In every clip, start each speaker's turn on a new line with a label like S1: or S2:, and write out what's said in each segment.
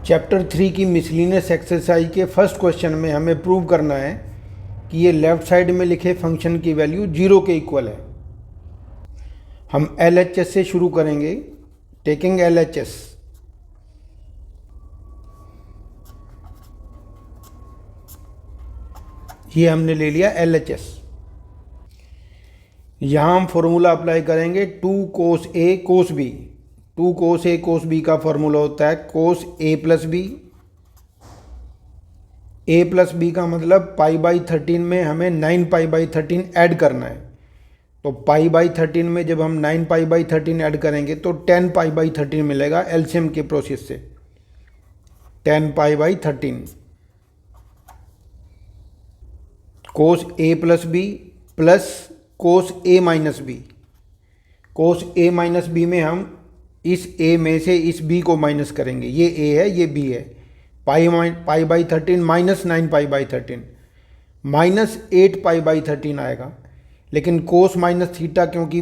S1: Chapter 3 की miscellaneous exercise के first question में हमें प्रूव करना है कि ये लेफ्ट साइड में लिखे फंक्शन की वैल्यू 0 के इक्वल है। हम LHS से शुरू करेंगे। टेकिंग LHS, ये हमने ले लिया LHS। यहाँ हम फॉर्मूला अप्लाई करेंगे 2 cos A cos B। 2 cos A cos B का फॉर्मूला होता है cos A plus B. A plus B का मतलब π/13 में हमें 9π/13 ऐड करना है। तो π/13 में जब हम 9π/13 ऐड करेंगे तो 10π/13 मिलेगा एलसीएम के प्रोसेस से। 10π/13 cos A plus B plus cos A minus B. cos A minus B में हम इस A में से इस B को माइनस करेंगे। ये A है, ये B है। π/13 माइनस 9π/13 माइनस 8π/13 आएगा। लेकिन कोस माइनस थीटा, क्योंकि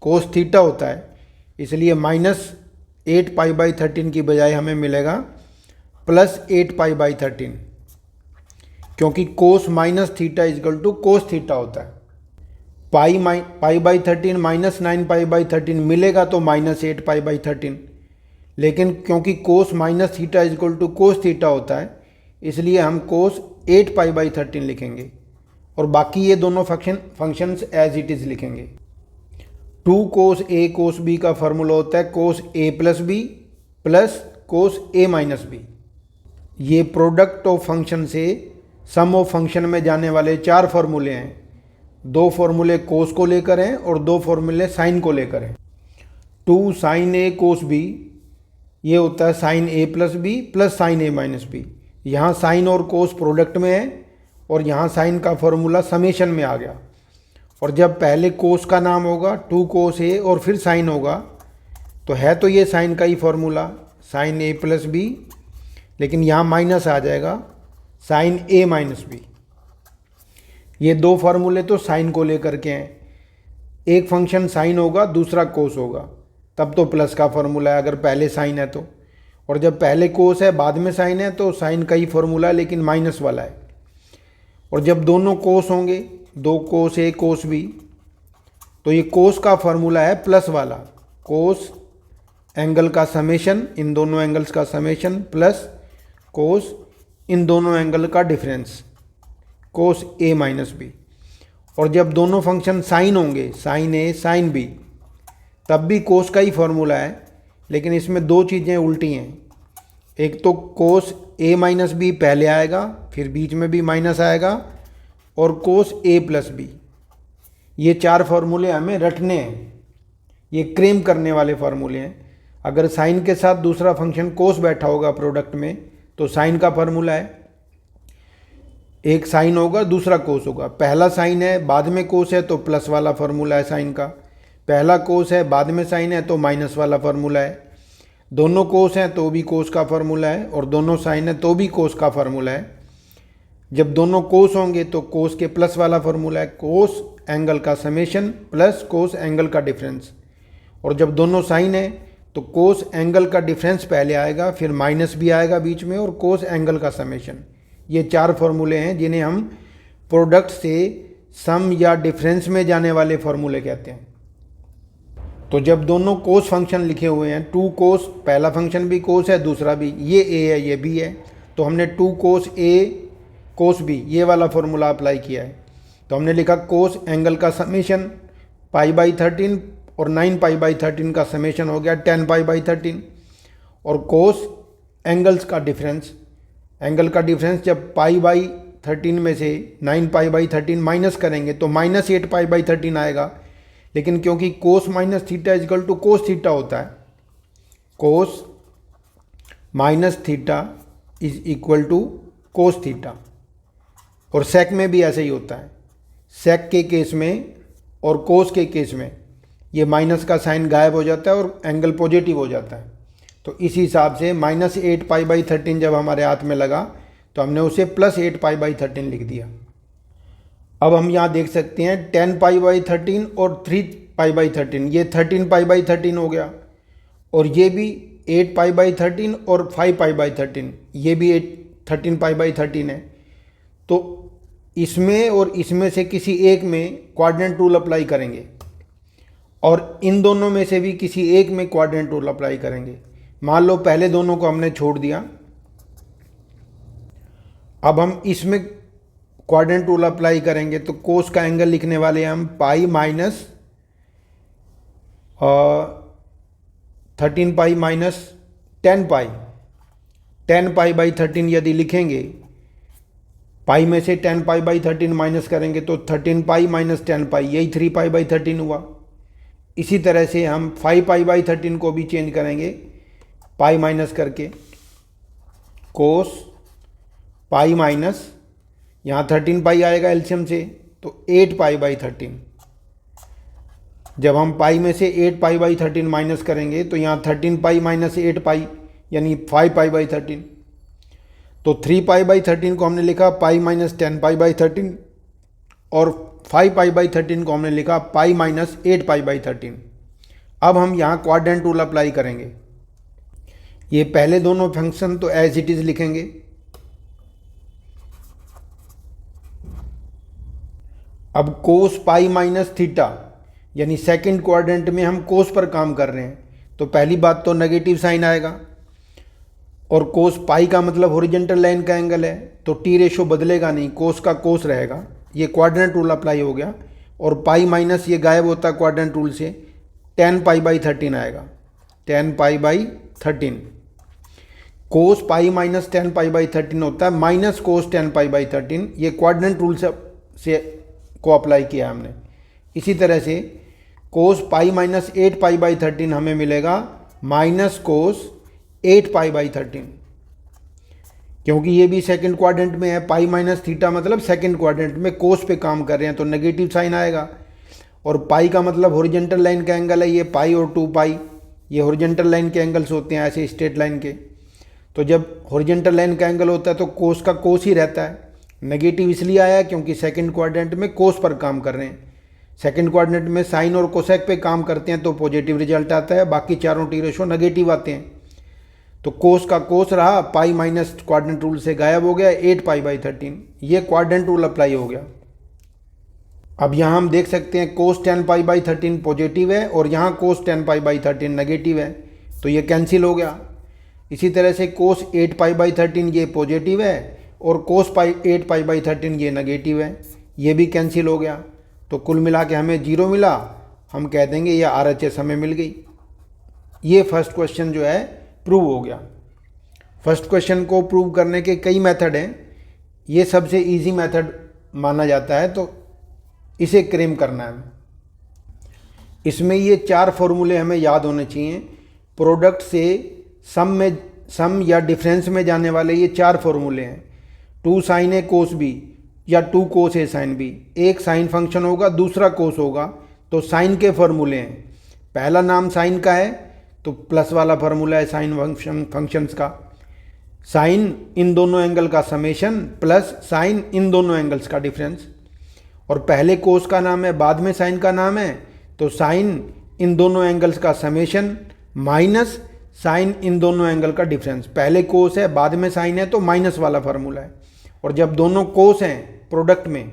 S1: कोस थीटा होता है, इसलिए माइनस 8π/13 की बजाय हमें मिलेगा प्लस 8π/13, क्योंकि cos minus theta is equal to cos theta होता है। π/13 माइनस 9π/13 मिलेगा तो माइनस 8π/13, लेकिन क्योंकि cos minus theta is equal to cos theta होता है, इसलिए हम कोस 8π/13 लिखेंगे और बाकी ये दोनों फंक्शंस एज इट इज़ लिखेंगे। 2 cos A cos B का फॉर्मूला होता है cos A plus B plus cos A minus B. ये प्रोडक्ट ऑफ फंक्शन से सम ऑफ फंक्शन में जाने वाले 4 फॉर्मूले हैं। 2 फॉर्मूले कोस को लेकर हैं और 2 फॉर्मूले साइन को लेकर हैं। 2 sin A cos B, ये होता है sin A plus B plus sin A minus B. यहाँ साइन और कोस प्रोडक्ट में है और यहाँ साइन का फॉर्मूला समेशन में आ गया। और जब पहले कोस का नाम होगा 2 cos A और फिर साइन होगा, तो है तो ये साइन का ही formula sin A plus B, लेकिन यहाँ माइनस आ जाएगा sin A माइनस बी। ये 2 फार्मूले तो साइन को लेकर के हैं। एक फंक्शन साइन होगा, दूसरा कोस होगा, तब तो प्लस का फॉर्मूला है अगर पहले साइन है तो। और जब पहले कोस है बाद में साइन है तो साइन का ही फॉर्मूला है, लेकिन माइनस वाला है। और जब दोनों कोस होंगे, 2 cos A cos B, तो ये कोस का फॉर्मूला है प्लस वाला, कोस एंगल का समेशन, इन दोनों एंगल्स का समेशन, प्लस कोस इन दोनों एंगल का difference, cos A minus B. और जब दोनों फंक्शन साइन होंगे, साइन A साइन B, तब भी कोस का ही फॉर्मूला है, लेकिन इसमें 2 चीज़ें उल्टी हैं। एक तो कोस A माइनस बी पहले आएगा, फिर बीच में भी माइनस आएगा, और कोस A प्लस बी। ये 4 फार्मूले हमें रटने हैं, ये क्रेम करने वाले फार्मूले हैं। अगर साइन के साथ दूसरा फंक्शन कोस बैठा होगा प्रोडक्ट में, तो साइन का फार्मूला है, एक साइन होगा दूसरा कोस होगा। पहला साइन है बाद में कोस है तो प्लस वाला फार्मूला है साइन का। पहला कोस है बाद में साइन है तो माइनस वाला फार्मूला है। दोनों कोस हैं तो भी कोस का फार्मूला है, और दोनों साइन है तो भी कोस का फार्मूला है। जब दोनों कोस होंगे तो कोस के प्लस वाला फार्मूला है, कोस एंगल का समेशन प्लस कोस एंगल का डिफरेंस। और जब दोनों साइन है तो कोस एंगल का डिफरेंस पहले आएगा, फिर माइनस भी आएगा बीच में, और कोस एंगल का समेशन। ये 4 फार्मूले हैं जिन्हें हम प्रोडक्ट से सम या डिफरेंस में जाने वाले फार्मूले कहते हैं। तो जब दोनों कोस फंक्शन लिखे हुए हैं, 2 cos, पहला फंक्शन भी कोस है दूसरा भी, ये A है ये B है, तो हमने 2 cos A cos B ये वाला फार्मूला अप्लाई किया है। तो हमने लिखा कोस एंगल का समेशन π/13 और 9π/13 का समेशन हो गया 10π/13, और कोस एंगल्स का डिफरेंस, एंगल का डिफरेंस जब π/13 में से 9π/13 माइनस करेंगे तो माइनस 8π/13 आएगा। लेकिन क्योंकि cos minus theta is equal to cos theta होता है, cos minus theta is equal to cos theta. और सेक में भी ऐसे ही होता है। सेक के केस में और कोस के केस में ये माइनस का साइन गायब हो जाता है और एंगल पॉजिटिव हो जाता है। तो इस हिसाब से माइनस 8π/13 जब हमारे हाथ में लगा तो हमने उसे प्लस 8π/13 लिख दिया। अब हम यहाँ देख सकते हैं 10π/13 और 3π/13, ये 13π/13 हो गया, और ये भी 8 पाई बाई 13 और 5 पाई बाई 13, ये भी 13 पाई बाई 13 है। तो इसमें और इसमें से किसी एक में क्वाड्रेंट रूल अप्लाई करेंगे और इन दोनों में से भी किसी एक में क्वाड्रेंट रूल अप्लाई करेंगे। मान लो पहले दोनों को हमने छोड़ दिया, अब हम इसमें क्वाड्रेंट रूल अप्लाई करेंगे। तो कोस का एंगल लिखने वाले हम pi minus 13 pi minus 10 pi, 10 pi by 13 यदि लिखेंगे, पाई में से 10 पाई बाई 13 माइनस करेंगे तो 13 पाई माइनस 10 पाई, यही 3 पाई बाई 13 हुआ। इसी तरह से हम 5 पाई बाई 13 को भी चेंज करेंगे, पाई माइनस करके कोस पाई माइनस, यहाँ 13 पाई आएगा एलसीएम से तो 8 पाई बाई 13। जब हम पाई में से 8 पाई बाई 13 माइनस करेंगे तो यहाँ 13 पाई माइनस 8 पाई यानी 5 पाई बाई 13। तो 3 पाई बाई 13 को हमने लिखा पाई माइनस 10 पाई बाई 13 और 5 पाई बाई 13 को हमने लिखा पाई माइनस 8 पाई बाई 13। अब हम यहाँ क्वाड्रेंट रूल अप्लाई करेंगे। ये पहले दोनों फंक्शन तो एज इट इज़ लिखेंगे, अब कोस पाई माइनस थीटा यानी सेकंड क्वाड्रेंट में हम कोस पर काम कर रहे हैं, तो पहली बात तो नेगेटिव साइन आएगा और कोस पाई का मतलब हॉरिजॉन्टल लाइन का एंगल है, तो टी रेशो बदलेगा नहीं, कोस का कोस रहेगा। ये क्वाड्रेंट रूल अप्लाई हो गया और पाई माइनस ये गायब होता है क्वाड्रेंट रूल से, 10 पाई बाई 13 आएगा, 10 pi by 13। Cos pi minus 10 pi by 13 होता है माइनस कोस 10 पाई बाई 13। ये क्वाड्रेंट रूल से को अप्लाई किया हमने। इसी तरह से कोस पाई माइनस 8 पाई बाई 13 हमें मिलेगा माइनस कोस 8 पाई बाई 13, क्योंकि ये भी सेकंड क्वाड्रेंट में है। पाई माइनस थीटा मतलब सेकंड क्वाड्रेंट में कोस पे काम कर रहे हैं तो नेगेटिव साइन आएगा। और पाई का मतलब हॉरिजॉन्टल लाइन का एंगल है, ये पाई और 2 पाई ये हॉरिजॉन्टल लाइन के एंगल्स होते हैं ऐसे स्ट्रेट लाइन के। तो जब हॉरिजॉन्टल लाइन का एंगल होता है तो कोस का कोस ही रहता है। नेगेटिव इसलिए आया क्योंकि सेकंड क्वाड्रेंट में कोस पर काम कर रहे हैं। सेकंड क्वाड्रेंट में साइन और कोसेक पे काम करते हैं तो पॉजिटिव रिजल्ट आता है, बाकी चारों टी रेशो नेगेटिव आते हैं। तो कोस का कोस रहा, पाई माइनस क्वाड्रेंट रूल से गायब हो गया, 8 पाई बाई 13, ये क्वाड्रेंट रूल अप्लाई हो गया। अब यहाँ हम देख सकते हैं कोस 10 पाई बाई 13 पॉजिटिव है और यहाँ कोस 10 पाई बाई 13 नेगेटिव है, तो ये कैंसिल हो गया। इसी तरह से कोस 8 पाई बाई 13 ये पॉजिटिव है और कोस 8 पाई बाई 13 ये नेगेटिव है, ये भी कैंसिल हो गया। तो कुल मिला के हमें 0 मिला, हम कह देंगे ये RHS हमें मिल गई। ये फर्स्ट क्वेश्चन जो है प्रूव हो गया। फर्स्ट क्वेश्चन को प्रूव करने के कई मेथड हैं, ये सबसे इजी मेथड माना जाता है, तो इसे क्लेम करना है। इसमें ये 4 फॉर्मूले हमें याद होने चाहिए। प्रोडक्ट से सम या डिफरेंस में जाने वाले ये 4 फॉर्मूले हैं। 2 साइन ए कोस बी या 2 कोस ए साइन बी, एक साइन फंक्शन होगा दूसरा कोस होगा, तो साइन के फॉर्मूले हैं। पहला नाम साइन का है तो प्लस वाला फार्मूला है साइन फंक्शंस का। साइन इन दोनों एंगल का समेशन प्लस साइन इन दोनों एंगल्स का डिफरेंस। और पहले कोस का नाम है बाद में साइन का नाम है, तो साइन इन दोनों एंगल्स का समेशन माइनस साइन इन दोनों एंगल का डिफरेंस। पहले कोस है बाद में साइन है तो माइनस वाला फार्मूला है। और जब दोनों कोस हैं प्रोडक्ट में,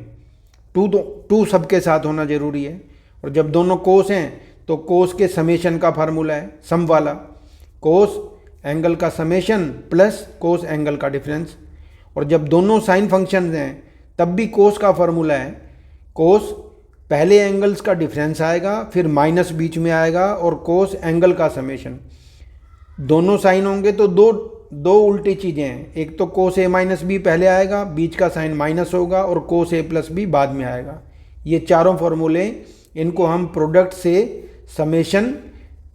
S1: टू सबके साथ होना जरूरी है। और जब दोनों कोस हैं तो कोस के समेशन का फार्मूला है सम वाला, कोस एंगल का समेशन प्लस कोस एंगल का डिफरेंस। और जब दोनों साइन फंक्शंस हैं तब भी कोस का फार्मूला है, कोस पहले एंगल्स का डिफरेंस आएगा फिर माइनस बीच में आएगा और कोस एंगल का समेशन। दोनों साइन होंगे तो दो उल्टी चीज़ें हैं, एक तो कोस ए माइनस बी पहले आएगा, बीच का साइन माइनस होगा और कोस ए प्लस बी बाद में आएगा। ये चारों फॉर्मूले, इनको हम प्रोडक्ट से समेशन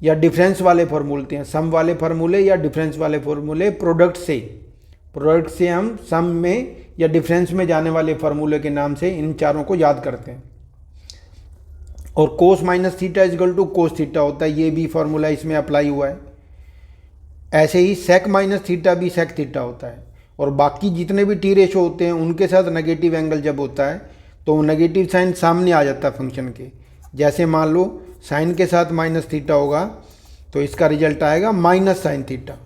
S1: या डिफरेंस वाले फॉर्मूलते हैं, सम वाले फार्मूले या डिफरेंस वाले फार्मूले। प्रोडक्ट से हम सम में या डिफरेंस में जाने वाले फार्मूले के नाम से इन चारों को याद करते हैं। और cos minus theta is equal to cos theta होता है, ये भी फार्मूला इसमें अप्लाई हुआ है। ऐसे ही सेक माइनस थीटा भी सेक थीटा होता है। और बाकी जितने भी टी रेशो होते हैं उनके साथ नेगेटिव एंगल जब होता है तो नेगेटिव साइन सामने आ जाता है फंक्शन के। जैसे मान लो साइन के साथ माइनस थीटा होगा तो इसका रिजल्ट आएगा माइनस साइन थीटा।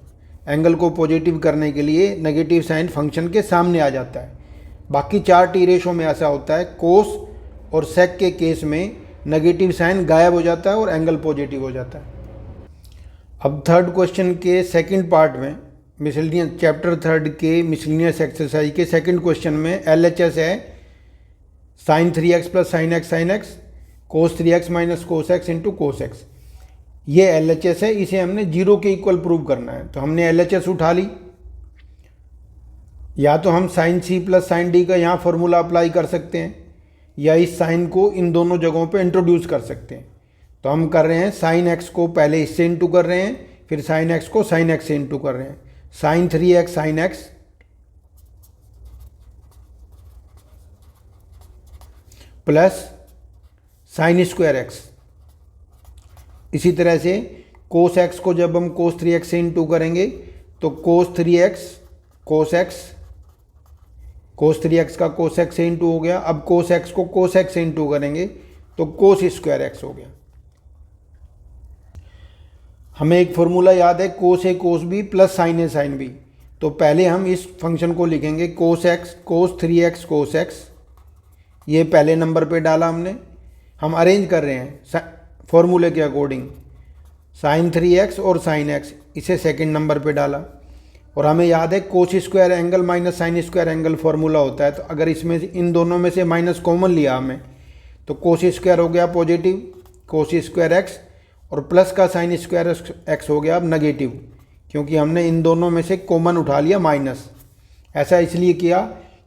S1: एंगल को पॉजिटिव करने के लिए नेगेटिव साइन फंक्शन के सामने आ जाता है। बाकी 4 टी रेशो में ऐसा होता है, कोस और सेक के केस में नेगेटिव साइन गायब हो जाता है और एंगल पॉजिटिव हो जाता है। अब थर्ड क्वेश्चन के सेकंड पार्ट में मिसलिनियस चैप्टर 3 के मिसलिनियस एक्सरसाइज के सेकंड क्वेश्चन में LHS है sin 3x plus sine x cos 3x minus cos x into cos x. ये LHS है, इसे हमने 0 के इक्वल प्रूव करना है। तो हमने LHS उठा ली, या तो हम sine C plus sine D का यहाँ फॉर्मूला अप्लाई कर सकते हैं, या इस साइन को इन दोनों जगहों पे इंट्रोड्यूस कर सकते हैं। तो हम कर रहे हैं साइन x को पहले इससे इंटू कर रहे हैं, फिर साइन x को साइन x से इंटू कर रहे हैं। Sine 3x sine x plus sine square x। इसी तरह से कोस x को जब हम कोस 3x से इंटू करेंगे तो कोस 3x कोस x, कोस 3x का कोस x से इंटू हो गया। अब कोस x को कोस x से इंटू करेंगे तो कोस स्क्वायर x हो गया। हमें एक फॉर्मूला याद है, cos A cos B plus sine A sine B. तो पहले हम इस फंक्शन को लिखेंगे कोस x कोस 3x कोस x, ये पहले नंबर पे डाला हमने। हम अरेंज कर रहे हैं फॉर्मूले के अकॉर्डिंग, साइन 3x और साइन x, इसे सेकंड नंबर पे डाला। और हमें याद है cos square angle minus sine square angle formula होता है। तो अगर इसमें इन दोनों में से माइनस कॉमन लिया हमें तो कोस स्क्वायर हो गया पॉजिटिव कोस स्क्वायर एक्स, और प्लस का साइन स्क्वायर एक्स हो गया अब नेगेटिव, क्योंकि हमने इन दोनों में से कॉमन उठा लिया माइनस। ऐसा इसलिए किया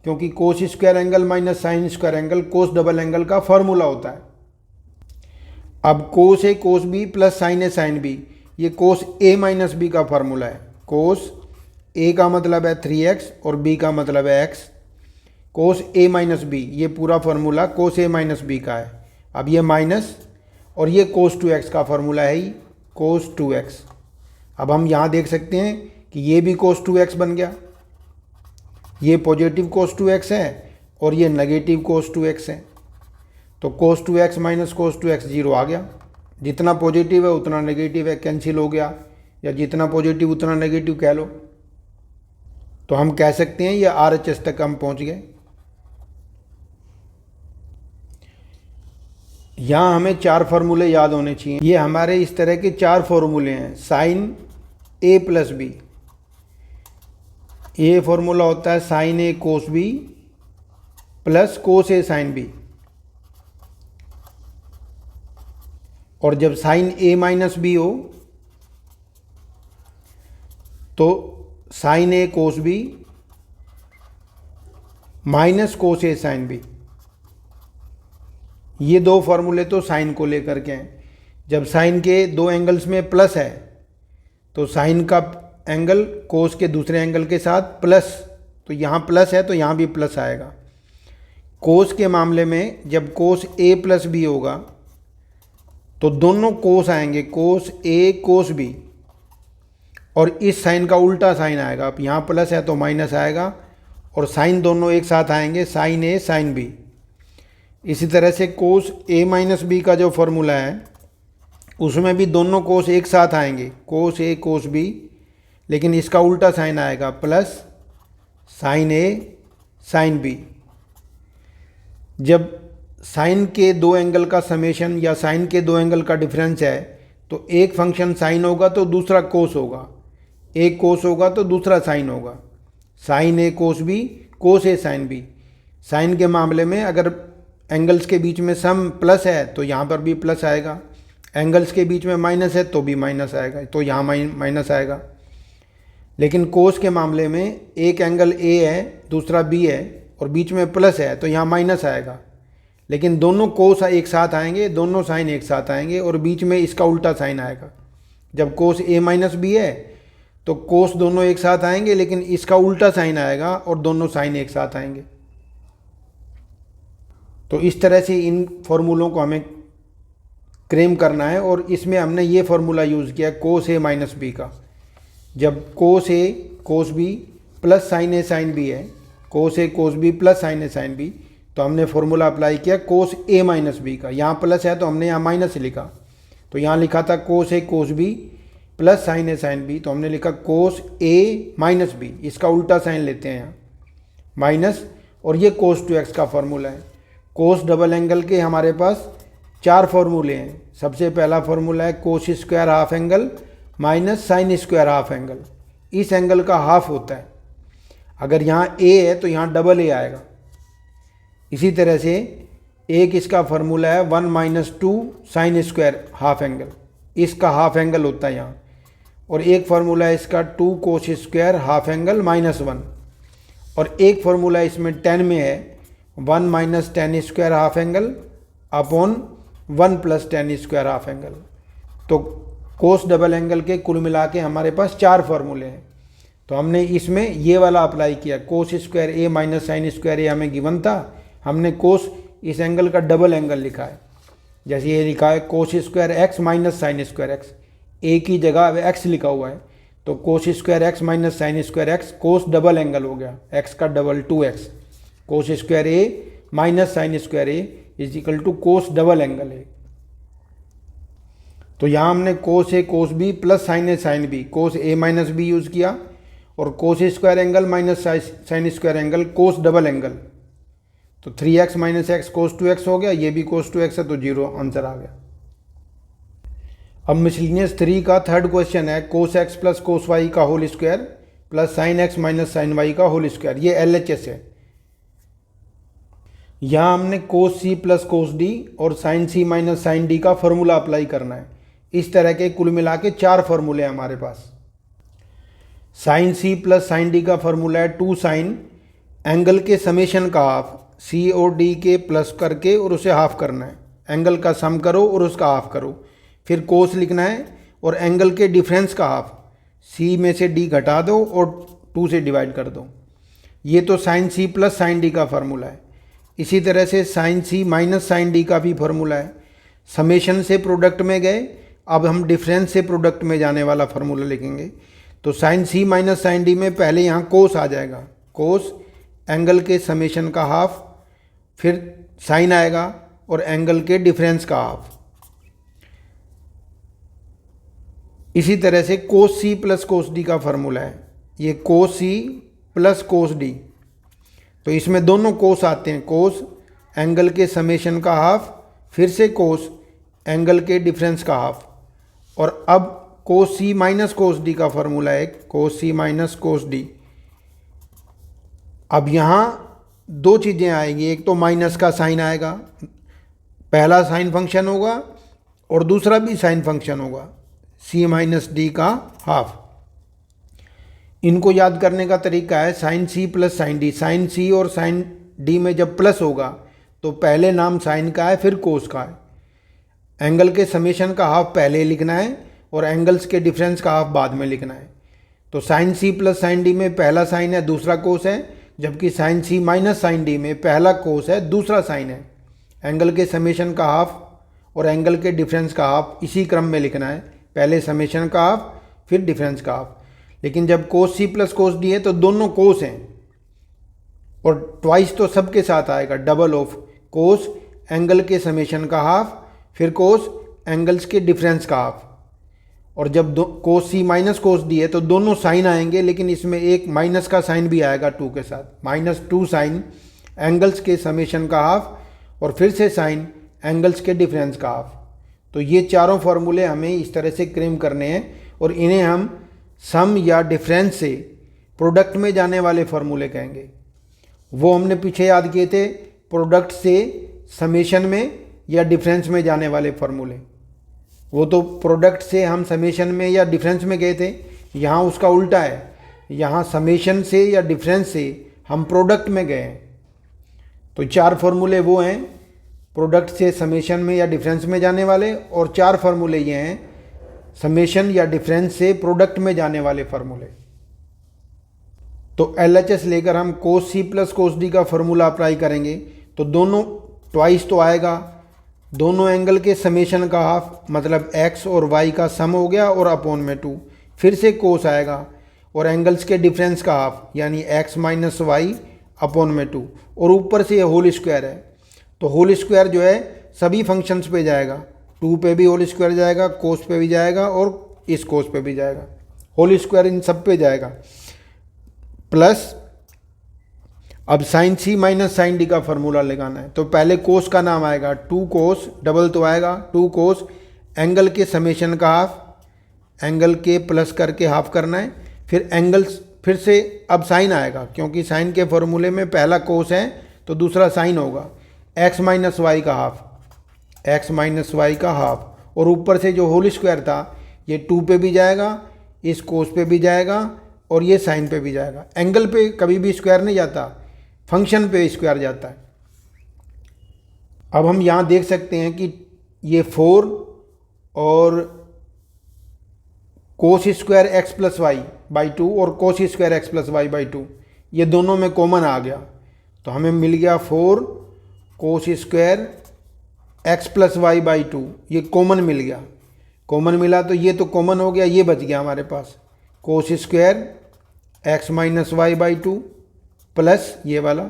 S1: क्योंकि cos square angle minus sine square angle cos double angle का फॉर्मूला होता है। अब cos A cos B plus sine A sine B, ये कोस ए माइनस बी का फॉर्मूला है। कोस ए का मतलब है 3x और b का मतलब है x। Cos A minus B, ये पूरा formula cos A minus B का है। अब ये माइनस और ये कोस 2x का फॉर्मूला है ही, कोस 2x। अब हम यहाँ देख सकते हैं कि ये भी कोस 2x बन गया, ये पॉजिटिव कोस 2x है और ये नेगेटिव कोस 2x है। तो कोस 2x माइनस कोस 2x 0 आ गया। जितना पॉजिटिव है उतना नेगेटिव है, कैंसिल हो गया, या जितना पॉजिटिव उतना नेगेटिव कह लो। तो हम कह सकते हैं ये RHS तक हम पहुंच गए। यहाँ हमें 4 फार्मूले याद होने चाहिए। ये हमारे इस तरह के 4 फार्मूले हैं। साइन ए प्लस बी, ये फॉर्मूला होता है साइन ए कोस बी प्लस कोस ए साइन बी। और जब साइन ए माइनस बी हो तो साइन ए कोस बी माइनस कोस ए साइन बी। ये 2 फार्मूले तो साइन को लेकर के हैं। जब साइन के 2 एंगल्स में प्लस है तो साइन का एंगल कोस के दूसरे एंगल के साथ प्लस, तो यहाँ प्लस है तो यहाँ भी प्लस आएगा। कोस के मामले में जब कोस ए प्लस बी होगा तो दोनों कोस आएंगे, कोस ए कोस बी, और इस साइन का उल्टा साइन आएगा। अब यहाँ प्लस है तो माइनस आएगा, और साइन दोनों एक साथ आएंगे, साइन ए साइन बी। इसी तरह से कोस ए माइनस बी का जो फॉर्मूला है उसमें भी दोनों कोस एक साथ आएंगे, कोस ए कोस बी, लेकिन इसका उल्टा साइन आएगा, plus sine A sine B. जब साइन के 2 एंगल का समेशन या साइन के 2 एंगल का डिफरेंस है तो एक फंक्शन साइन होगा तो दूसरा कोस होगा, एक कोस होगा तो दूसरा साइन होगा। साइन ए कोस बी कोस ए साइन बी। साइन के मामले में अगर एंगल्स के बीच में सम प्लस है तो यहाँ पर भी प्लस आएगा, एंगल्स के बीच में माइनस है तो भी माइनस आएगा, तो यहाँ माइनस आएगा। लेकिन कोस के मामले में एक एंगल ए है दूसरा बी है और बीच में प्लस है तो यहाँ माइनस आएगा। लेकिन दोनों कोस एक साथ आएंगे, दोनों साइन एक साथ आएंगे, और बीच में इसका उल्टा साइन आएगा। जब कोस ए माइनस बी है तो कोस दोनों एक साथ आएंगे, लेकिन इसका उल्टा साइन आएगा और दोनों साइन एक साथ आएंगे। तो इस तरह से इन फॉर्मूलों को हमें क्लेम करना है, और इसमें हमने ये फॉर्मूला यूज़ किया कोस ए माइनस बी का। जब कोस A cos B plus sine A sine B है, cos A cos B plus sine A sine B, तो हमने फॉर्मूला अप्लाई किया कोस ए माइनस बी का। यहाँ प्लस है तो हमने यहाँ माइनस लिखा, तो यहाँ लिखा था कोस A cos B plus sine A sine B, तो हमने लिखा कोस ए माइनस बी, इसका उल्टा साइन लेते हैं यहाँ माइनस, और ये कोस 2x का फॉर्मूला है। कोस डबल एंगल के हमारे पास 4 फॉर्मूले हैं। सबसे पहला फॉर्मूला है cos square half angle minus sine square half angle. इस एंगल का हाफ होता है, अगर यहाँ ए है तो यहाँ डबल ए आएगा। इसी तरह से एक इसका फॉर्मूला है 1 minus 2 sine square half angle, इसका हाफ एंगल होता है यहाँ। और एक फार्मूला है इसका 2 cos square half angle minus 1, और एक फार्मूला इसमें 10 में है 1 minus 10 square half angle upon 1 plus 10 square half angle. तो कोस डबल एंगल के कुल मिला के हमारे पास 4 फार्मूले हैं। तो हमने इसमें ये वाला अप्लाई किया, कोस square A minus sine square ए हमें गिवन था, हमने कोस इस एंगल का डबल एंगल लिखा है। जैसे ये लिखा है cos square x minus sine square x, A की जगह एक्स लिखा हुआ है, तो cos square x minus sine square x cos double angle हो गया, एक्स का double 2x। Cos square A minus sine square A is equal to cos double angle है। तो यहाँ हमने cos A cos B plus sine A sine B, cos A minus B use किया, और cos square angle minus sine square angle cos double angle. तो 3x minus x कोस 2x हो गया, ये भी कोस 2x है, तो 0 आंसर आ गया। अब मिसलिनियस 3 का थर्ड क्वेश्चन है cos x plus cos y का whole square plus sine x minus sine y का होल स्क्वायर, ये LHS है। यहाँ हमने cos C plus cos D और sine C minus sine D का फॉर्मूला अप्लाई करना है। इस तरह के कुल मिला के 4 फॉर्मूले हैं हमारे पास। Sine C plus sine D का फॉर्मूला है 2 साइन एंगल के समेशन का हाफ, सी और डी के प्लस करके और उसे हाफ करना है। एंगल का सम करो और उसका हाफ करो, फिर कोस लिखना है और एंगल के डिफरेंस का हाफ, सी में से डी घटा दो और 2 से डिवाइड कर दो। ये तो sine C plus sine D का फार्मूला है। इसी तरह से sine C minus sine D का भी फार्मूला है। समेशन से प्रोडक्ट में गए, अब हम डिफरेंस से प्रोडक्ट में जाने वाला फार्मूला लिखेंगे। तो sine C minus sine D में पहले यहाँ कोस आ जाएगा, कोस एंगल के समेशन का हाफ, फिर साइन आएगा और एंगल के डिफरेंस का हाफ। इसी तरह से कोस सी प्लस कोस डी का फार्मूला है, ये cos C plus cos D. तो इसमें दोनों कोस आते हैं, कोस एंगल के समेशन का हाफ, फिर से कोस एंगल के डिफरेंस का हाफ। और अब कोस सी माइनस कोस डी का फार्मूला है, कोस सी माइनस कोस डी। अब यहाँ 2 चीज़ें आएंगी, एक तो माइनस का साइन आएगा, पहला साइन फंक्शन होगा और दूसरा भी साइन फंक्शन होगा, सी माइनस डी का हाफ। इनको याद करने का तरीका है sine C plus sine D. Sine C और साइन डी में जब प्लस होगा तो पहले नाम साइन का है फिर कोस का है। एंगल के समेशन का हाफ पहले लिखना है और एंगल्स के डिफरेंस का हाफ बाद में लिखना है। तो sine C plus sine D में पहला साइन है दूसरा कोस है, जबकि sine C minus sine D में पहला कोस है दूसरा साइन है। एंगल के समेशन का हाफ और एंगल के डिफरेंस का हाफ इसी क्रम में लिखना है, पहले समेशन का हाफ फिर डिफरेंस का हाफ। लेकिन जब कोस सी प्लस कोस डी है तो दोनों कोस हैं और ट्वाइस तो सबके साथ आएगा, डबल ऑफ कोस एंगल के समेशन का हाफ फिर कोस एंगल्स के डिफरेंस का हाफ। और जब कोस सी माइनस कोस डी है तो दोनों साइन आएंगे, लेकिन इसमें एक माइनस का साइन भी आएगा 2 के साथ, -2 साइन एंगल्स के समेशन का हाफ और फिर से साइन एंगल्स के डिफरेंस का हाफ। तो ये चारों फार्मूले हमें इस तरह से क्लेम करने हैं और इन्हें हम सम या डिफरेंस से प्रोडक्ट में जाने वाले फार्मूले कहेंगे। वो हमने पीछे याद किए थे, प्रोडक्ट से समेशन में या डिफरेंस में जाने वाले फार्मूले। वो तो प्रोडक्ट से हम समेशन में या डिफरेंस में गए थे, यहाँ उसका उल्टा है, यहाँ समेशन से या डिफरेंस से हम प्रोडक्ट में गए हैं। तो 4 फार्मूले वो हैं प्रोडक्ट से समेशन में या डिफरेंस में जाने वाले, और 4 फार्मूले ये हैं समेशन या डिफरेंस से प्रोडक्ट में जाने वाले फार्मूले। तो LHS लेकर हम कोस सी प्लस कोस डी का फार्मूला अप्लाई करेंगे तो दोनों ट्वाइस तो आएगा, दोनों एंगल के समेशन का हाफ मतलब x और y का सम हो गया और अपॉन में 2, फिर से कोस आएगा और एंगल्स के डिफरेंस का हाफ यानी x माइनस वाई अपॉन में 2, और ऊपर से ये होल स्क्वायर है। तो होल स्क्वायर जो है सभी फंक्शंस पे जाएगा, 2 पे भी होल स्क्वायर जाएगा, कोस पे भी जाएगा और इस कोस पे भी जाएगा, होल स्क्वायर इन सब पे जाएगा, प्लस अब sign C minus sine D का फॉर्मूला लगाना है। तो पहले कोस का नाम आएगा, 2 कोस, डबल तो आएगा 2 कोस, एंगल के समेशन का हाफ, एंगल के प्लस करके हाफ करना है, फिर एंगल, फिर से अब साइन आएगा क्योंकि साइन के फॉर्मूले में पहला कोस है तो दूसरा साइन होगा, एक्स माइनस वाई का हाफ, एक्स माइनस वाई का हाफ, और ऊपर से जो होल स्क्वायर था ये 2 पे भी जाएगा, इस कोस पे भी जाएगा और ये साइन पे भी जाएगा। एंगल पे कभी भी स्क्वायर नहीं जाता, फंक्शन पे स्क्वायर जाता है। अब हम यहाँ देख सकते हैं कि ये 4 और cos square x plus y by 2 और cos square x plus y by 2 ये दोनों में कॉमन आ गया, तो हमें मिल गया 4 cos square x plus y by 2, ये कॉमन मिल गया। कॉमन मिला तो ये तो कॉमन हो गया, ये बच गया हमारे पास cos square x minus y by 2 plus ये वाला,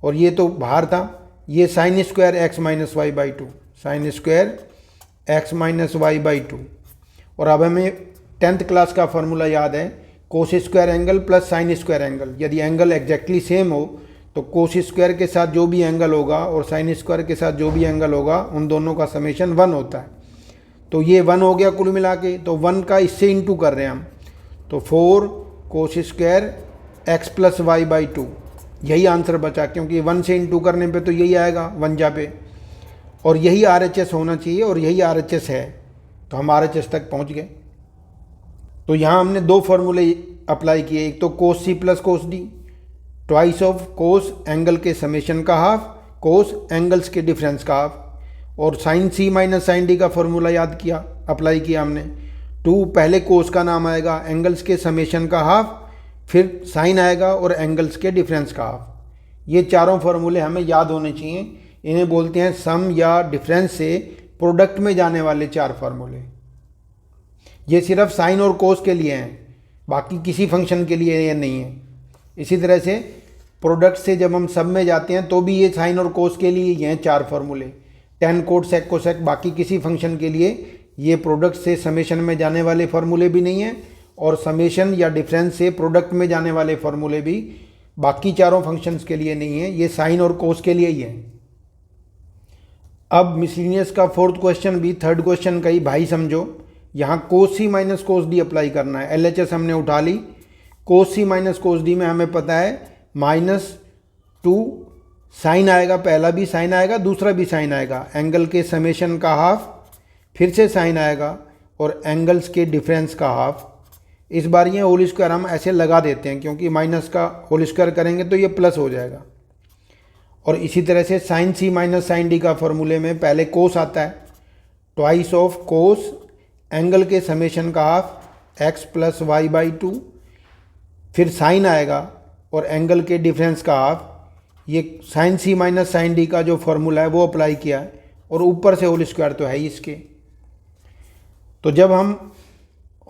S1: और ये तो बाहर था, ये sine square x minus y by 2, sine square x minus y by 2। और अब हमें 10th क्लास का फॉर्मूला याद है, cos square angle plus sine square angle. यदि एंगल एग्जैक्टली सेम हो तो कोस स्क्वायर के साथ जो भी एंगल होगा और साइन स्क्वायर के साथ जो भी एंगल होगा उन दोनों का समेशन 1 होता है। तो ये 1 हो गया कुल मिला के, तो 1 का इससे इंटू कर रहे हैं हम, तो 4 cos square x plus y by 2, यही आंसर बचा क्योंकि 1 से इंटू करने पे तो यही आएगा 1 जा पे, और यही RHS होना चाहिए और यही RHS है, तो हम RHS तक पहुंच गए। तो यहाँ हमने 2 फॉर्मूले अप्लाई किए, एक तो cos C plus cos D, twice of cos angle के समेशन का हाफ, कोस एंगल्स के डिफरेंस का हाफ, और sine C minus sine D का फॉर्मूला याद किया, अप्लाई किया हमने। 2 पहले कोस का नाम आएगा, एंगल्स के समेशन का हाफ, फिर साइन आएगा और एंगल्स के डिफरेंस का हाफ। ये चारों फॉर्मूले हमें याद होने चाहिए, इन्हें बोलते हैं सम या डिफरेंस से प्रोडक्ट में जाने वाले 4 फार्मूले। ये सिर्फ साइन और कोस के लिए हैं, बाकी किसी फंक्शन के लिए ये नहीं है। इसी तरह से प्रोडक्ट से जब हम सब में जाते हैं तो भी ये साइन और कोस के लिए ये हैं 4 फार्मूले, टेन कोट सेक कोसेक, बाकी किसी फंक्शन के लिए ये प्रोडक्ट से समेशन में जाने वाले फार्मूले भी नहीं हैं, और समेशन या डिफरेंस से प्रोडक्ट में जाने वाले फार्मूले भी बाकी चारों फंक्शंस के लिए नहीं है, ये साइन और कोस के लिए ही है। अब मिसलिनियस का 4th क्वेश्चन भी 3rd क्वेश्चन का ही भाई समझो, यहाँ कोस सी माइनस कोस डी अप्लाई करना है। LHS हमने उठा ली, कोस सी माइनस कोस डी में हमें पता है -2 साइन आएगा, पहला भी साइन आएगा दूसरा भी साइन आएगा, एंगल के समेशन का हाफ, फिर से साइन आएगा और एंगल्स के डिफरेंस का हाफ। इस बार ये होल स्क्वायर हम ऐसे लगा देते हैं क्योंकि माइनस का होल स्क्वायर करेंगे तो ये प्लस हो जाएगा। और इसी तरह से sine C minus sine D का फॉर्मूले में पहले कोस आता है, ट्वाइस ऑफ कोस एंगल के समेशन का half x plus y by 2, फिर साइन आएगा और एंगल के डिफरेंस का हाफ। ये sign C minus sine D का जो फॉर्मूला है वो अप्लाई किया है, और ऊपर से होल स्क्वायर तो है ही इसके। तो जब हम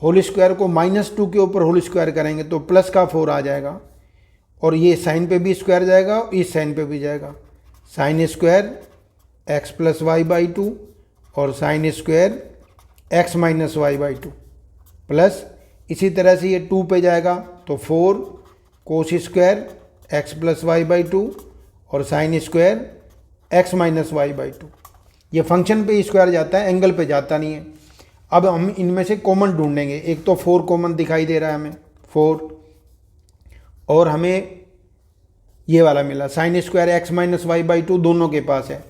S1: होल स्क्वायर को -2 के ऊपर होल स्क्वायर करेंगे तो प्लस का 4 आ जाएगा, और ये साइन पे भी स्क्वायर जाएगा और इस साइन पे भी जाएगा, sine square x plus y by 2 और sine square x minus y by 2 plus, इसी तरह से ये 2 पे जाएगा तो 4 cos square x plus y by 2 और sine square x minus y by 2। ये फंक्शन पे स्क्वायर जाता है, एंगल पे जाता नहीं है। अब हम इनमें से कॉमन ढूंढेंगे, एक तो 4 कॉमन दिखाई दे रहा है हमें 4, और हमें ये वाला मिला sine square x minus y by 2 दोनों के पास है,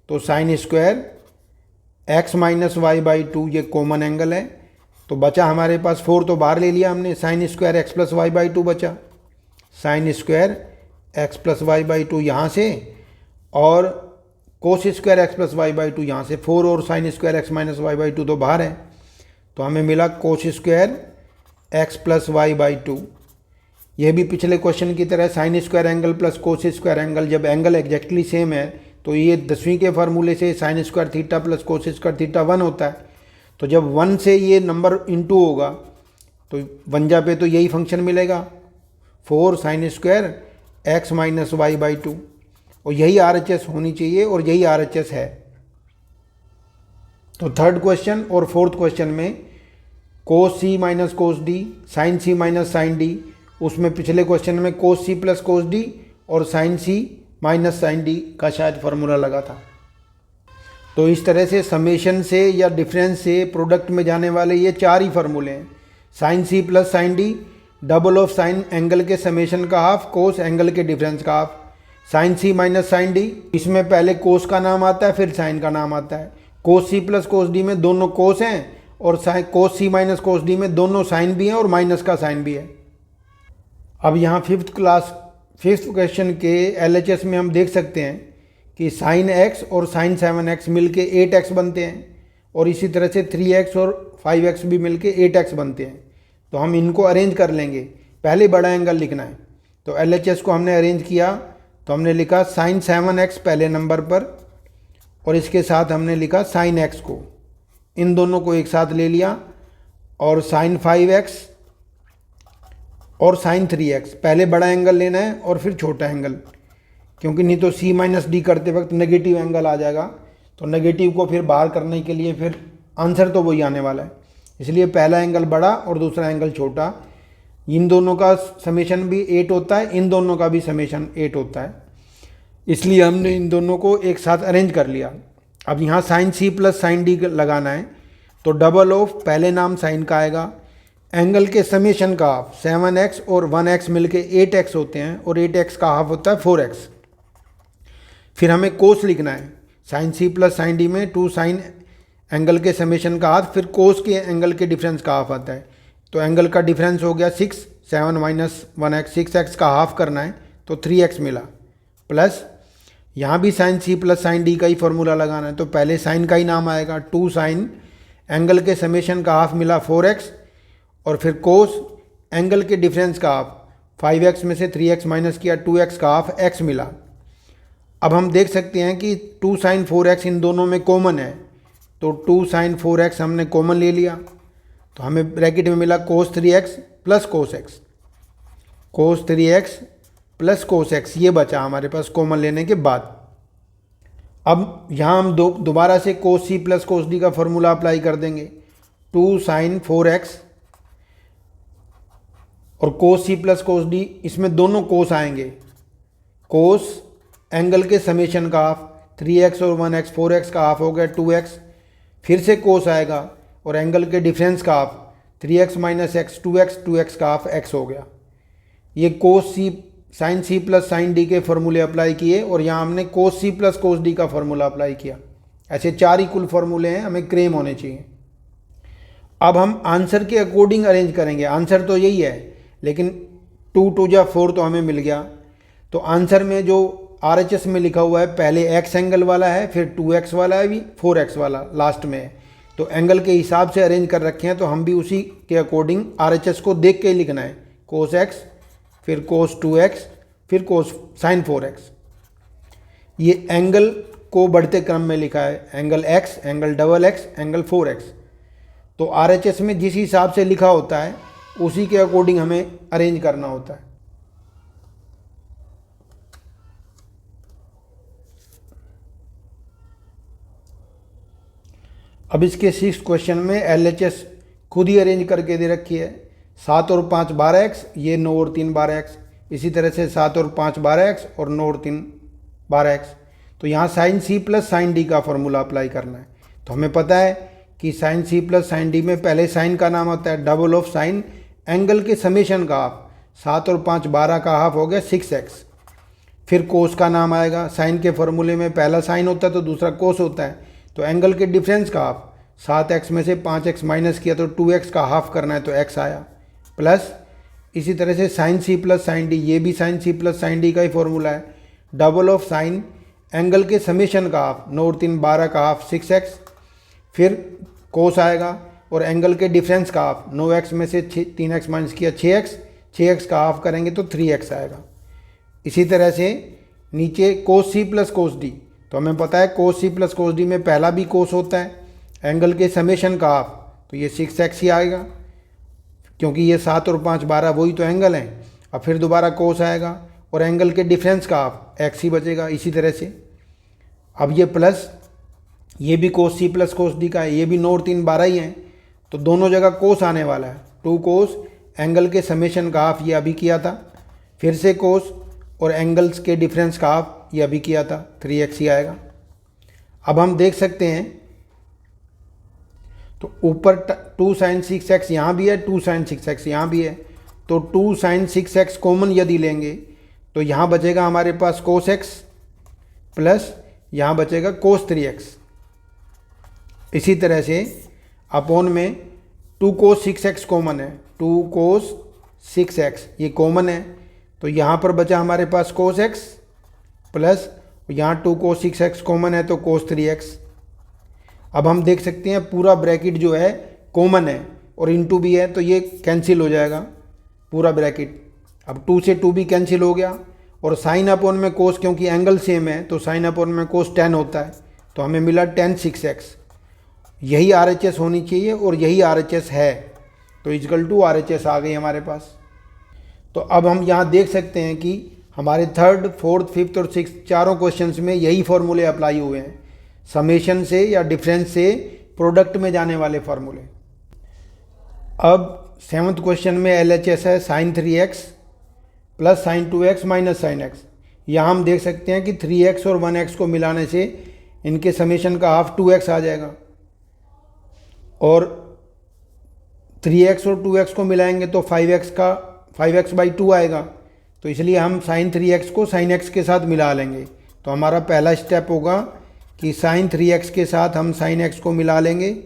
S1: तो sine square x minus y by 2 ये कॉमन एंगल है, तो बचा हमारे पास 4 तो बाहर ले लिया हमने, sine square x plus y by 2 बचा, sine square x plus y by 2 यहाँ से, और cos square x plus y by 2 यहाँ से। 4 और sine square x minus y by 2 तो बाहर है, तो हमें मिला cos square x plus y by 2। यह भी पिछले क्वेश्चन की तरह sine square angle plus cos square angle, जब एंगल एग्जैक्टली सेम है तो ये 10वीं के फार्मूले से sine square theta plus cos square theta 1 होता है। तो जब 1 से ये नंबर इंटू होगा तो 1 जा पे तो यही फंक्शन मिलेगा, 4 sine square x minus y by 2, और यही RHS होनी चाहिए और यही RHS है। तो 3rd क्वेश्चन और 4th क्वेश्चन में कोस सी minus cos D, sine C minus sine D, उसमें पिछले क्वेश्चन में कोस सी प्लस कोस डी और sine C minus sine D का शायद फार्मूला लगा था। तो इस तरह से समेशन से या डिफरेंस से प्रोडक्ट में जाने वाले ये 4 ही फार्मूले हैं। Sine C plus sine D, double of sine angle के समेशन का हाफ, कोस एंगल के डिफरेंस का half, sine C minus sine D, इसमें पहले कोस का नाम आता है फिर साइन का नाम आता है। कोस सी प्लस कोस डी में दोनों कोस हैं और कोस सी माइनस कोस डी में दोनों साइन भी हैं और माइनस का साइन भी है। अब यहाँ फिफ्थ क्वेश्चन के LHS में हम देख सकते हैं कि साइन एक्स और साइन 7x मिल के 8x बनते हैं और इसी तरह से 3x और 5x भी मिल के 8x बनते हैं। तो हम इनको अरेंज कर लेंगे। पहले बड़ा एंगल लिखना है, तो LHS को हमने अरेंज किया तो हमने लिखा साइन 7x पहले नंबर पर और इसके साथ हमने लिखा साइन x को, इन दोनों को एक साथ ले लिया और साइन 5x और साइन 3x। पहले बड़ा एंगल लेना है और फिर छोटा एंगल, क्योंकि नहीं तो सी माइनस डी करते वक्त नेगेटिव एंगल आ जाएगा, तो नेगेटिव को फिर बाहर करने के लिए फिर आंसर तो वही आने वाला है। इसलिए पहला एंगल बड़ा और दूसरा एंगल छोटा, इन दोनों का समेशन भी 8 होता है, इन दोनों का भी समेशन 8 होता है, इसलिए हमने इन दोनों को एक साथ अरेंज कर लिया। अब यहाँ sine C plus sine D लगाना है, तो डबल ऑफ पहले नाम साइन का आएगा, एंगल के समेशन का हाफ 7x और 1x मिलके 8x होते हैं और 8x का हाफ होता है 4x। फिर हमें कोस लिखना है, sine C plus sine D में 2 साइन एंगल के समेशन का हाफ, फिर कोस के एंगल के डिफरेंस का हाफ आता है। तो एंगल का डिफरेंस हो गया 6, 7 माइनस 1x, 6x का हाफ करना है तो 3x मिला, प्लस यहाँ भी sine C plus sine D का ही फॉर्मूला लगाना है, तो पहले साइन का ही नाम आएगा, 2 साइन एंगल के समेशन का हाफ मिला 4x और फिर कोस एंगल के डिफरेंस का हाफ, 5x में से 3x माइनस किया 2x का हाफ x मिला। अब हम देख सकते हैं कि 2 साइन 4x इन दोनों में कॉमन है, तो 2 साइन 4x हमने कॉमन ले लिया, तो हमें ब्रैकेट में मिला कोस 3x प्लस कोस x, कोस 3x प्लस कोस x, ये बचा हमारे पास कॉमन लेने के बाद। अब यहाँ हम दोबारा से कोस सी प्लस कोस डी का फॉर्मूला अप्लाई कर देंगे, 2 साइन 4x और कोस सी प्लस कोस डी, इसमें दोनों कोस आएंगे, कोस एंगल के समेशन का हाफ 3x और 1x, 4x का हाफ हो गया 2x, फिर से कोस आएगा और एंगल के डिफरेंस का half 3x minus x 2x, 2x का हाफ x हो गया। ये cos C sine C plus sine D के फॉर्मूले अप्लाई किए और यहाँ हमने cos C plus cos D का फॉर्मूला अप्लाई किया। ऐसे 4 ही कुल फॉर्मूले हैं, हमें क्लेम होने चाहिए। अब हम आंसर के अकॉर्डिंग अरेंज करेंगे, आंसर तो यही है लेकिन 2 2 जा 4 तो हमें मिल गया। तो आंसर में जो RHS में लिखा हुआ है पहले x एंगल वाला है, फिर 2x वाला है, भी 4x वाला लास्ट में है, तो एंगल के हिसाब से अरेंज कर रखे हैं, तो हम भी उसी के अकॉर्डिंग RHS को देख के ही लिखना है, कोस x फिर कोस 2x फिर कोस साइन 4x। ये एंगल को बढ़ते क्रम में लिखा है, angle x, angle double x, angle 4x। तो RHS में जिस हिसाब से लिखा होता है उसी के अकॉर्डिंग हमें अरेंज करना होता है। अब इसके 6th क्वेश्चन में LHS खुद ही अरेंज करके दे रखी है, 7 और 5 12x, ये 9 और 3 12x, इसी तरह से 7 और 5 12x और 9 और 3 12x। तो यहाँ sine C plus sine D का फॉर्मूला अप्लाई करना है। तो हमें पता है कि sine C plus sine D में पहले साइन का नाम आता है, डबल ऑफ साइन एंगल के समेशन का हाफ, 7 और 5 12 का हाफ हो गया 6x। फिर कोस का नाम आएगा, साइन के फॉर्मूले में पहला साइन होता है तो दूसरा कोस होता है, तो एंगल के डिफरेंस का हाफ, 7x में से 5x माइनस किया तो 2x का हाफ करना है तो x आया, प्लस इसी तरह से sine C plus sine D, ये भी sine C plus sine D का ही फॉर्मूला है, डबल ऑफ साइन एंगल के समेशन का हाफ, 9 और 3 12 का हाफ 6x, फिर कोस आएगा और एंगल के डिफरेंस का हाफ, 9x में से 3x माइनस किया 6x, 6x का हाफ करेंगे तो 3x आएगा। इसी तरह से नीचे कोस सी प्लस कोस डी, तो हमें पता है कोस सी प्लस कोस डी में पहला भी कोस होता है, एंगल के समेशन का हाफ, तो ये 6x ही आएगा क्योंकि ये 7 और 5 12 वही तो एंगल हैं। अब फिर दोबारा कोस आएगा और एंगल के डिफरेंस का हाफ x ही बचेगा। इसी तरह से अब ये प्लस ये भी कोस सी प्लस कोस डी का है, ये भी 9 और 3 12 ही हैं, तो दोनों जगह कोस आने वाला है, 2 कोस एंगल के समेशन का हाफ, ये अभी किया था, फिर से कोस और एंगल्स के डिफरेंस का हाफ, ये अभी किया था, 3x ही आएगा। अब हम देख सकते हैं तो ऊपर 2 sin 6x यहाँ भी है, 2 sin 6x यहाँ भी है, तो 2 sin 6x कॉमन यदि लेंगे तो यहाँ बचेगा हमारे पास cos x प्लस यहाँ बचेगा cos 3x। इसी तरह से अपॉन में 2 cos 6x कॉमन है, 2 cos 6x ये कॉमन है, तो यहाँ पर बचा हमारे पास cos x प्लस यहाँ 2 cos 6x कॉमन है तो cos 3x। अब हम देख सकते हैं पूरा ब्रैकेट जो है कॉमन है और इनटू भी है, तो ये कैंसिल हो जाएगा पूरा ब्रैकेट। अब 2 से 2 भी कैंसिल हो गया, और साइन अपॉन में कोस, क्योंकि एंगल सेम है तो साइन अपॉन में कोस 10 होता है, तो हमें मिला 10 6x। यही RHS होनी चाहिए और यही RHS है, तो इक्वल टू RHS आ गई हमारे पास। तो अब हम यहाँ देख सकते हैं कि हमारे 3rd 4th 5th और 6th चारों क्वेश्चंस में यही फॉर्मूले अप्लाई हुए हैं, समेशन से या डिफरेंस से प्रोडक्ट में जाने वाले फार्मूले। अब 7th क्वेश्चन में LHS है sin 3x plus sin 2x minus sin x। यहाँ हम देख सकते हैं कि 3x और 1x को मिलाने से इनके समेशन का हाफ 2x आ जाएगा, और 3x और 2x को मिलाएंगे तो 5x/2 आएगा, तो इसलिए हम sin 3x को sin x के साथ मिला लेंगे। तो हमारा पहला स्टेप होगा कि sin 3x के साथ हम sin x को मिला लेंगे,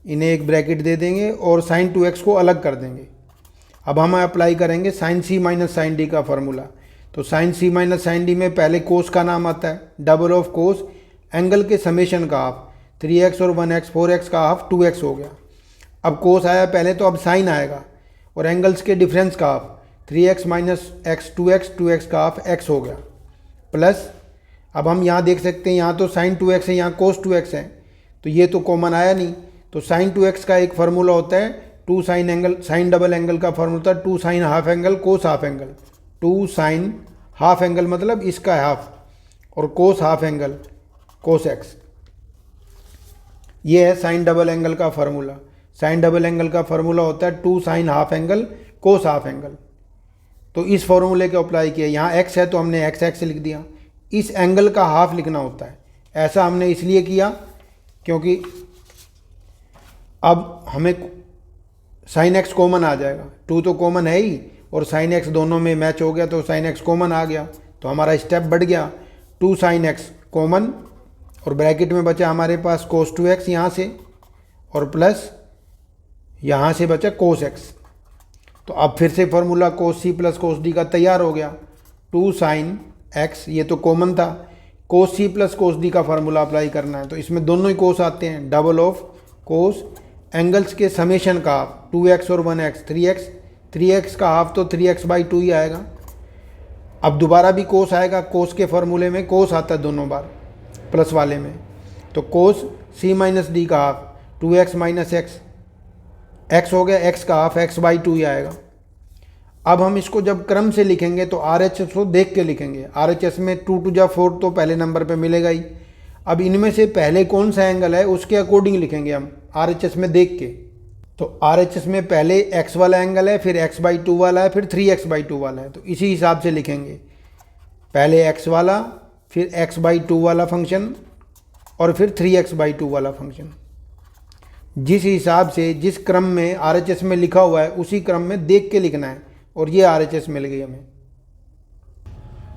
S1: इन्हें एक ब्रैकेट दे देंगे और sin 2x को अलग कर देंगे। अब हम अप्लाई करेंगे sin c minus sin d का फार्मूला। तो sin c minus sin d में पहले कोस का नाम आता है, डबल ऑफ कोस एंगल के समेशन का हाफ, 3x और 1x 4x का हाफ 2x हो गया। अब कोस आया पहले तो अब साइन आएगा, और एंगल्स के डिफरेंस का half 3x minus x 2x 2x का हाफ x हो गया, प्लस अब हम यहाँ देख सकते हैं यहाँ तो sin 2x है, यहाँ cos 2x है, तो ये तो कॉमन आया नहीं। तो sin 2x का एक फार्मूला होता है 2 sin angle, sine double angle का फार्मूला होता है 2 sin half angle cos half angle. 2 sin half angle मतलब इसका हाफ, और cos half angle cos x। ये है साइन डबल एंगल का फार्मूला। साइन डबल एंगल का फार्मूला होता है 2 sin half angle cos half angle. तो इस फार्मूले को अप्लाई किया, यहाँ x है तो हमने x लिख दिया, इस एंगल का हाफ लिखना होता है। ऐसा हमने इसलिए किया क्योंकि अब हमें sin x कॉमन आ जाएगा, 2 तो कॉमन है ही और sin x दोनों में मैच हो गया, तो sin x कॉमन आ गया, तो हमारा स्टेप बढ़ गया। 2 sin x कॉमन, और ब्रैकेट में बचा हमारे पास cos 2x यहाँ से, और प्लस यहाँ से बचा cos x। तो अब फिर से formula cos c plus cos d का तैयार हो गया। 2 sin x ये तो कॉमन था, cos c plus cos d का फार्मूला अप्लाई करना है, तो इसमें दोनों ही कोस आते हैं, डबल ऑफ कोस एंगल्स के समेशन का हाफ 2x और 1x 3x का हाफ तो 3x/2 ही आएगा। अब दोबारा भी कोस आएगा, कोस के फार्मूले में कोस आता है दोनों बार प्लस वाले में, तो कोस c माइनस डी का हाफ 2x माइनस x हो गया, x का हाफ x/2 ही आएगा। अब हम इसको जब क्रम से लिखेंगे तो RHS को देख के लिखेंगे। RHS में 2 to 4 तो पहले नंबर पे मिलेगा ही। अब इनमें से पहले कौन सा एंगल है उसके अकॉर्डिंग लिखेंगे हम RHS में देख के। तो RHS में पहले x वाला एंगल है, फिर x/2 वाला है, फिर 3x/2 वाला है, तो इसी हिसाब से लिखेंगे। पहले x वाला, फिर x/2 वाला फंक्शन, और फिर 3x/2 वाला फंक्शन। जिस हिसाब से जिस क्रम में RHS में लिखा हुआ है उसी क्रम में देख के लिखना है, और ये RHS मिल गई हमें।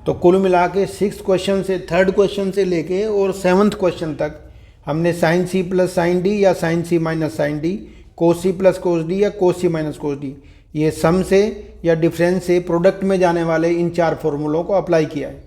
S1: तो कुल मिला के 6th क्वेश्चन से 3rd क्वेश्चन से लेके और 7th क्वेश्चन तक हमने sin c plus sin d या sin c minus sin d, cos c plus cos d या cos c minus cos d, ये सम से या डिफरेंस से प्रोडक्ट में जाने वाले इन 4 फॉर्मूलों को अप्लाई किया है।